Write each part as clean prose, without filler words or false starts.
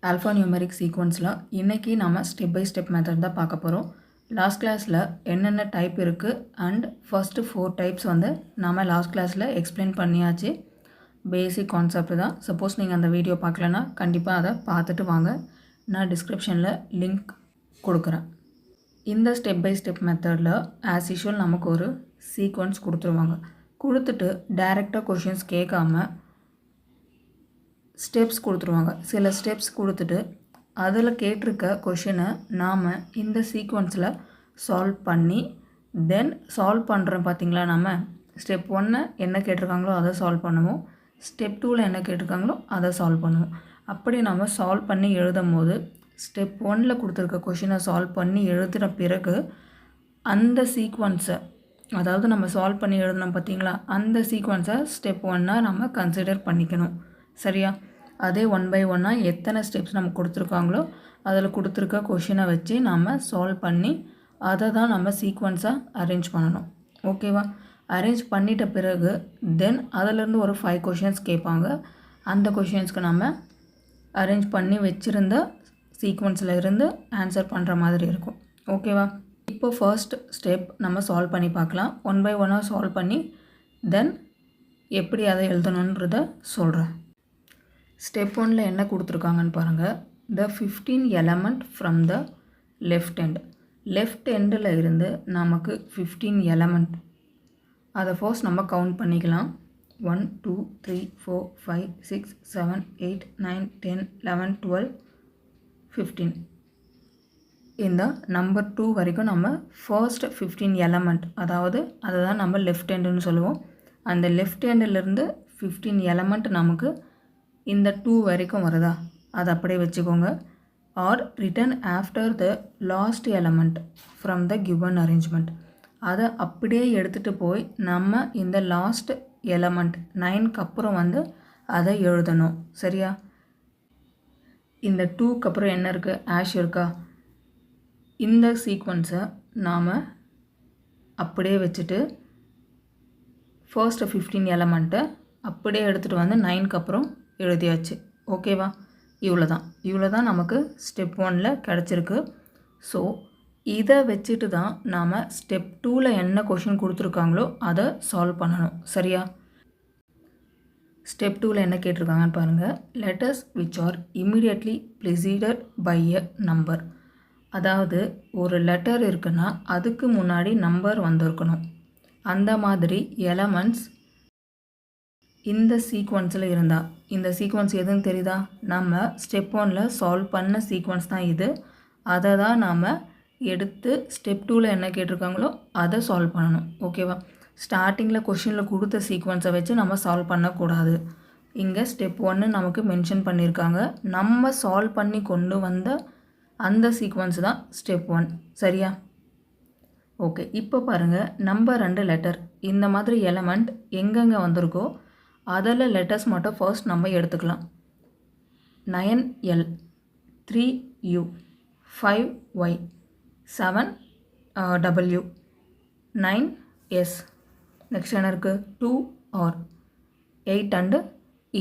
Alpha numeric சீக்வன்ஸில் இன்றைக்கி நம்ம step by step method தான் பார்க்க போகிறோம். லாஸ்ட் கிளாஸில் என்னென்ன டைப் இருக்குது அண்ட் ஃபஸ்ட்டு 4 டைப்ஸ் நம்ம லாஸ்ட் கிளாஸில் எக்ஸ்பிளைன் பண்ணியாச்சு. பேசிக் கான்செப்ட் தான். சப்போஸ் நீங்கள் அந்த வீடியோ பார்க்கலன்னா கண்டிப்பாக அதை பார்த்துட்டு வாங்க. நான் டிஸ்கிரிப்ஷனில் லிங்க் கொடுக்குறேன். இந்த ஸ்டெப் பை ஸ்டெப் மெத்தடில் ஆஸ் யூஷுவல் நமக்கு ஒரு சீக்வன்ஸ் கொடுத்துருவாங்க. கொடுத்துட்டு டைரெக்டாக கொஷின்ஸ் கேட்காம ஸ்டெப்ஸ் கொடுத்துருவாங்க. சில ஸ்டெப்ஸ் கொடுத்துட்டு அதில் கேட்டிருக்க கொஷினை நாம் இந்த சீக்வன்ஸில் சால்வ் பண்ணி தென் சால்வ் பண்ணுறோம். பார்த்திங்களா, நம்ம ஸ்டெப் 1 என்ன கேட்டிருக்காங்களோ அதை சால்வ் பண்ணுவோம், ஸ்டெப் 2 என்ன கேட்டிருக்காங்களோ அதை சால்வ் பண்ணுவோம். அப்படி நம்ம சால்வ் பண்ணி எழுதும் போது ஸ்டெப் 1 கொடுத்துருக்க கொஷினை சால்வ் பண்ணி எழுதுகிற பிறகு அந்த சீக்வன்ஸை, அதாவது நம்ம சால்வ் பண்ணி எழுதணும் பார்த்திங்களா, அந்த சீக்வன்ஸை ஸ்டெப் 1 நம்ம கன்சிடர் பண்ணிக்கணும். சரியா? அதே 1 by 1 எத்தனை ஸ்டெப்ஸ் நம்ம கொடுத்துருக்காங்களோ அதில் கொடுத்துருக்க கொஷினை வச்சு நம்ம சால்வ் பண்ணி அதை தான் நம்ம சீக்வன்ஸாக அரேஞ்ச் பண்ணணும். ஓகேவா? அரேஞ்ச் பண்ணிட்ட பிறகு தென் அதிலேருந்து ஒரு 5 கொஷின்ஸ் கேட்பாங்க. அந்த கொஷின்ஸ்க்கு நம்ம அரேஞ்ச் பண்ணி வச்சுருந்த சீக்வன்ஸில் இருந்து ஆன்சர் பண்ணுற மாதிரி இருக்கும். ஓகேவா? இப்போ ஃபர்ஸ்ட் ஸ்டெப் நம்ம சால்வ் பண்ணி பார்க்கலாம். 1 by 1 சால்வ் பண்ணி தென் எப்படி அதை எழுதணுன்றத சொல்கிறேன். ஸ்டெப் 1 என்ன கொடுத்துருக்காங்கன்னு பாருங்கள். த 15 element from the left end. Left எண்டில் இருந்து நமக்கு 15 எலமெண்ட், அதை ஃபர்ஸ்ட் நம்ம கவுண்ட் பண்ணிக்கலாம். 1 2 3 4 5 6 7 8 9 10 11 12 15. இந்த நம்பர் 2 வரைக்கும் நம்ம ஃபர்ஸ்ட் 15 எலமெண்ட், அதாவது அதை தான் நம்ம லெஃப்ட் ஹேண்டுன்னு சொல்லுவோம். அந்த லெஃப்ட் ஹேண்டிலிருந்து 15 எலமெண்ட் நமக்கு இந்த 2 வரைக்கும் வருதா, அதை அப்படியே வச்சுக்கோங்க. Are written after the last element from the given arrangement, அதை அப்படியே எடுத்துகிட்டு போய் நம்ம இந்த லாஸ்ட் எலமெண்ட் 9க்கு அப்புறம் அதை எழுதணும். சரியா? இந்த 2க்கு அப்புறம் என்ன இருக்குது, ஆஷ் இருக்கா, இந்த சீக்வன்ஸை நாம் அப்படியே வச்சுட்டு ஃபர்ஸ்ட் 15 எலமெண்ட்டை அப்படியே எடுத்துகிட்டு 9க்கு அப்புறம் எழுதியாச்சு. ஓகேவா? இவ்வளோ தான் நமக்கு ஸ்டெப் 1 கிடச்சிருக்கு. ஸோ இதை வச்சுட்டு தான் நாம் ஸ்டெப் 2 என்ன கொஷின் கொடுத்துருக்காங்களோ அதை சால்வ் பண்ணணும். சரியா? ஸ்டெப் 2 என்ன கேட்டிருக்காங்கன்னு பாருங்கள். Letters which are immediately preceded by a number. அதாவது ஒரு லெட்டர் இருக்குன்னா அதுக்கு முன்னாடி நம்பர் வந்திருக்கணும். அந்த மாதிரி எலமெண்ட்ஸ் இந்த சீக்வன்ஸில் இருந்தால், இந்த சீக்வன்ஸ் எதுன்னு தெரியுதா, நம்ம ஸ்டெப் 1 சால்வ் பண்ண சீக்வன்ஸ் தான் இது. அதை தான் நாம் எடுத்து ஸ்டெப் 2 என்ன கேட்டிருக்காங்களோ அதை சால்வ் பண்ணணும். ஓகேவா? ஸ்டார்டிங்கில் கொஷினில் கொடுத்த சீக்வன்ஸை வச்சு நம்ம சால்வ் பண்ணக்கூடாது. இங்கே ஸ்டெப் 1 நமக்கு மென்ஷன் பண்ணியிருக்காங்க. நம்ம சால்வ் பண்ணி கொண்டு வந்த அந்த சீக்வன்ஸ் தான் ஸ்டெப் 1. சரியா? ஓகே. இப்போ பாருங்கள், நம்பர் 2 லெட்டர் இந்த மாதிரி எலமெண்ட் எங்கெங்கே வந்திருக்கோ அதில் லெட்டர்ஸ் மட்டும் ஃபர்ஸ்ட் நம்ம எடுத்துக்கலாம். 9L 3U 5Y 7W 9S. Next என்ன இருக்குது, 2R 8 and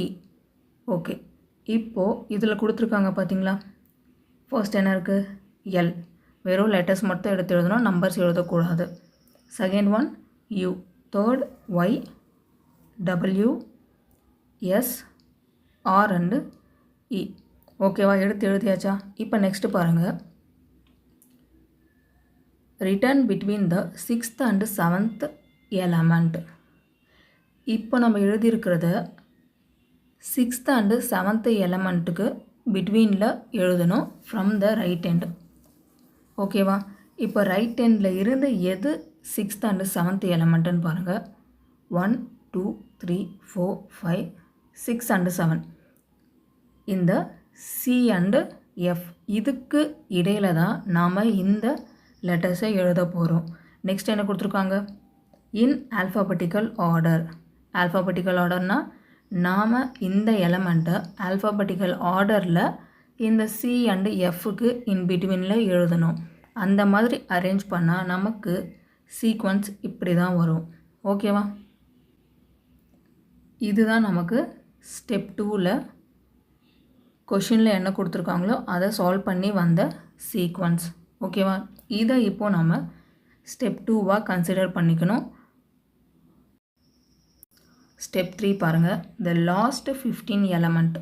E. ஓகே. இப்போது இதில் கொடுத்துருக்காங்க பார்த்தீங்களா, ஃபர்ஸ்ட் என்ன இருக்குது, எல். வெறும் லெட்டர்ஸ் மட்டும் எடுத்து எழுதணும், நம்பர்ஸ் எழுதக்கூடாது. Second one U, third Y, W, S, R and E. ஓகேவா? எடுத்து எழுதியாச்சா? இப்போ நெக்ஸ்ட்டு பாருங்கள். Return between the 6th and 7th element. இப்போ நம்ம எழுதியிருக்கிறத 6th and 7th எலமெண்ட்டுக்கு பிட்வீனில் எழுதணும் ஃப்ரம் த ரைட் ஹேண்ட். ஓகேவா? இப்போ ரைட் ஹேண்டில் இருந்து எது 6th and 7th எலமெண்ட்டுன்னு பாருங்கள். 1 2 3 4 5 6 and 7. இந்த C and F இதுக்கு இடையில தான் நாம் இந்த லெட்டர்ஸை எழுத போகிறோம். நெக்ஸ்ட் என்ன கொடுத்துருக்காங்க, இன் ஆல்ஃபாபெட்டிக்கல் ஆர்டர். ஆல்ஃபாபெட்டிக்கல் ஆர்டர்னால் நாம் இந்த எலமெண்ட்டை ஆல்ஃபாபெட்டிக்கல் ஆர்டரில் இந்த C and Fக்கு இன் பிட்வீனில் எழுதணும். அந்த மாதிரி அரேஞ்ச் பண்ணால் நமக்கு சீக்வன்ஸ் இப்படி தான் வரும். ஓகேவா? இதுதான் நமக்கு ஸ்டெப் 2 கொஷினில் என்ன கொடுத்துருக்காங்களோ அதை சால்வ் பண்ணி வந்த சீக்வன்ஸ். ஓகேவா? இதை இப்போது நம்ம ஸ்டெப் 2வாக கன்சிடர் பண்ணிக்கணும். ஸ்டெப் 3 பாருங்கள். The last 15 element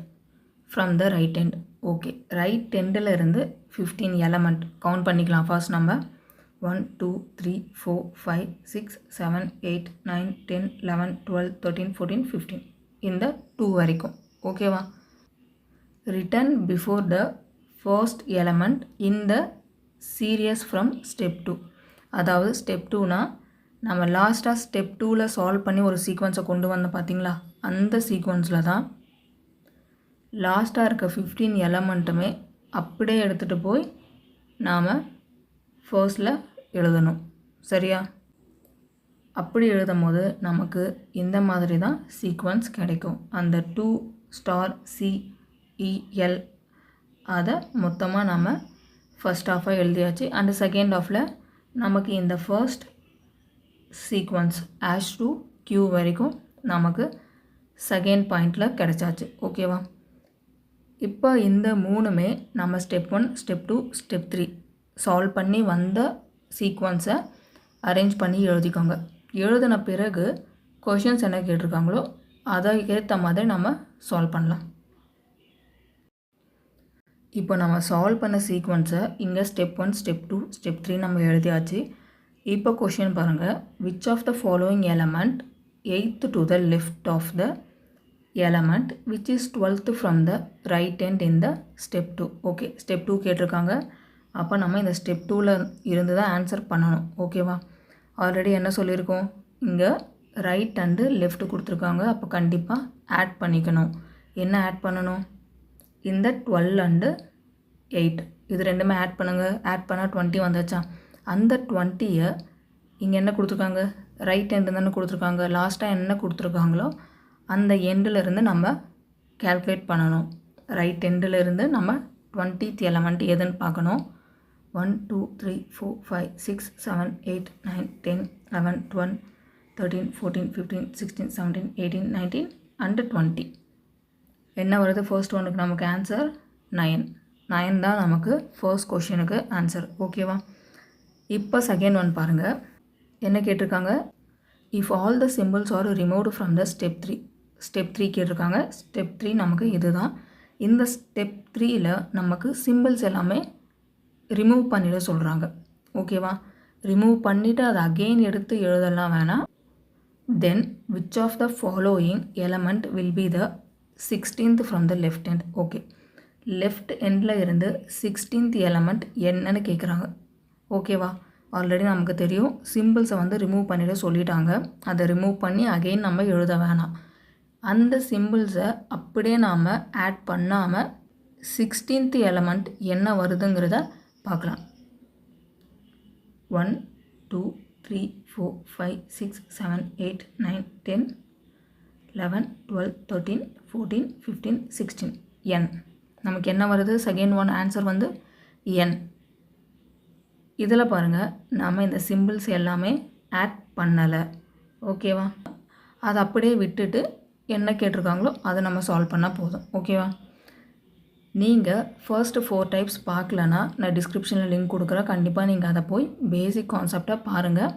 from the right end. Okay, right எண்டில் இருந்து 15 எலமெண்ட் கவுண்ட் பண்ணிக்கலாம். ஃபர்ஸ்ட் நம்ம 1 2 3 4 5 6 7 8 9 10 11 12 13 14 15 இந்த 2 வரைக்கும். ஓகேவா? Written before the first element in the series from step 2. அதாவது ஸ்டெப் 2னா நம்ம லாஸ்ட்டாக ஸ்டெப் 2ல் சால்வ் பண்ணி ஒரு சீக்வன்ஸை கொண்டு வந்தோம் பார்த்தீங்களா? அந்த சீக்வன்ஸில் தான் லாஸ்ட்டாக இருக்க 15 எலமெண்ட்டுமே அப்படியே எடுத்துகிட்டு போய் நாம் ஃபர்ஸ்டில் எழுதணும். சரியா? அப்படி எழுதும் போது நமக்கு இந்த மாதிரி தான் சீக்வன்ஸ் கிடைக்கும். அந்த 2 ஸ்டார் CEL அதை மொத்தமாக நம்ம ஃபர்ஸ்ட் ஹாஃபாக எழுதியாச்சு. அண்ட் செகண்ட் ஹாஃபில் நமக்கு இந்த first sequence ash to Q வரைக்கும் நமக்கு செகண்ட் பாயிண்டில் கிடைச்சாச்சு. ஓகேவா? இப்போ இந்த மூணுமே நம்ம ஸ்டெப் 1 ஸ்டெப் 2 ஸ்டெப் 3 சால்வ் பண்ணி வந்த சீக்வன்ஸை அரேஞ்ச் பண்ணி எழுதிக்கோங்க. எழுதின பிறகு கொஷின்ஸ் என்ன கேட்டிருக்காங்களோ அதை ஏற்ற மாதிரி நம்ம சால்வ் பண்ணலாம். இப்போ நம்ம சால்வ் பண்ண சீக்வன்ஸை இங்கே ஸ்டெப் 1 ஸ்டெப் 2 ஸ்டெப் 3 நம்ம எழுதியாச்சு. இப்போ கொஷின் பாருங்கள். Which of the following element 8th to the left of the element which is 12th from the right end in the step 2. Okay, step 2 கேட்டிருக்காங்க. அப்போ நம்ம இந்த ஸ்டெப் 2ல் இருந்து தான் ஆன்சர் பண்ணணும். ஓகேவா? ஆல்ரெடி என்ன சொல்லியிருக்கோம்? இங்கே ரைட் அண்டு லெஃப்ட் கொடுத்துருக்காங்க. அப்போ கண்டிப்பாக ஆட் பண்ணிக்கணும். என்ன ஆட் பண்ணணும்? இந்த 12 அண்டு 8 இது ரெண்டுமே ஆட் பண்ணுங்கள். ஆட் பண்ணால் 20 வந்துச்சா? அந்த 20யை இங்கே என்ன கொடுத்துருக்காங்க? ரைட் எண்டு தானே கொடுத்துருக்காங்க. லாஸ்ட்டாக என்ன கொடுத்துருக்காங்களோ அந்த எண்டிலிருந்து நம்ம கேல்குலேட் பண்ணணும். ரைட் எண்டிலிருந்து நம்ம 20th எலமெண்ட் எதுன்னு பார்க்கணும். 1 2 3 4 5 6 7 8 9 10 11 12 13 14 15 16 17 18 19 அண்டு 20 என்ன வருது? ஃபர்ஸ்ட் ஒனுக்கு நமக்கு ஆன்சர் 9 தான் நமக்கு ஃபர்ஸ்ட் கொஷினுக்கு ஆன்சர். ஓகேவா? இப்போ செகண்ட் ஒன் பாருங்கள். என்ன கேட்டிருக்காங்க? If all the symbols R removed from the step 3. Step 3 கேட்டிருக்காங்க. ஸ்டெப் 3 நமக்கு இது தான். இந்த ஸ்டெப் 3ல் நமக்கு சிம்பிள்ஸ் எல்லாமே ரிமூவ் பண்ணிட சொல்கிறாங்க. ஓகேவா? ரிமூவ் பண்ணிவிட்டு அதை அகெயின் எடுத்து எழுதலாம் வேணாம். Then which of the following element will be the 16th from the left end. Okay, left எண்டில் இருந்து 16th எலமெண்ட் என்னன்னு கேட்குறாங்க. ஓகேவா? ஆல்ரெடி நமக்கு தெரியும் சிம்பிள்ஸை வந்து ரிமூவ் பண்ணிட சொல்லிட்டாங்க. அதை ரிமூவ் பண்ணி அகெயின் நம்ம எழுத வேணாம். அந்த சிம்பிள்ஸை அப்படியே நாம் ஆட் பண்ணாமல் 16th எலமெண்ட் என்ன வருதுங்கிறத பார்க்கலாம். 1 2 3 4 5 6 7 8 9 10 11 12 13 14 15 16 n. நமக்கு என்ன வருது? செகண்ட் ஒன் ஆன்சர் வந்து n. இதில் பாருங்கள், நாம் இந்த சிம்பிள்ஸ் எல்லாமே ஆட் பண்ணலை. ஓகேவா? அதை அப்படியே விட்டுட்டு என்ன கேட்டிருக்காங்களோ அதை நம்ம சால்வ் பண்ணால் போதும். ஓகேவா? நீங்கள் ஃபர்ஸ்ட்டு 4 டைப்ஸ் பார்க்கலன்னா நான் டிஸ்கிரிப்ஷனில் லிங்க் கொடுக்குறேன். கண்டிப்பாக நீங்கள் அதை போய் பேசிக் கான்செப்டாக பாருங்கள்.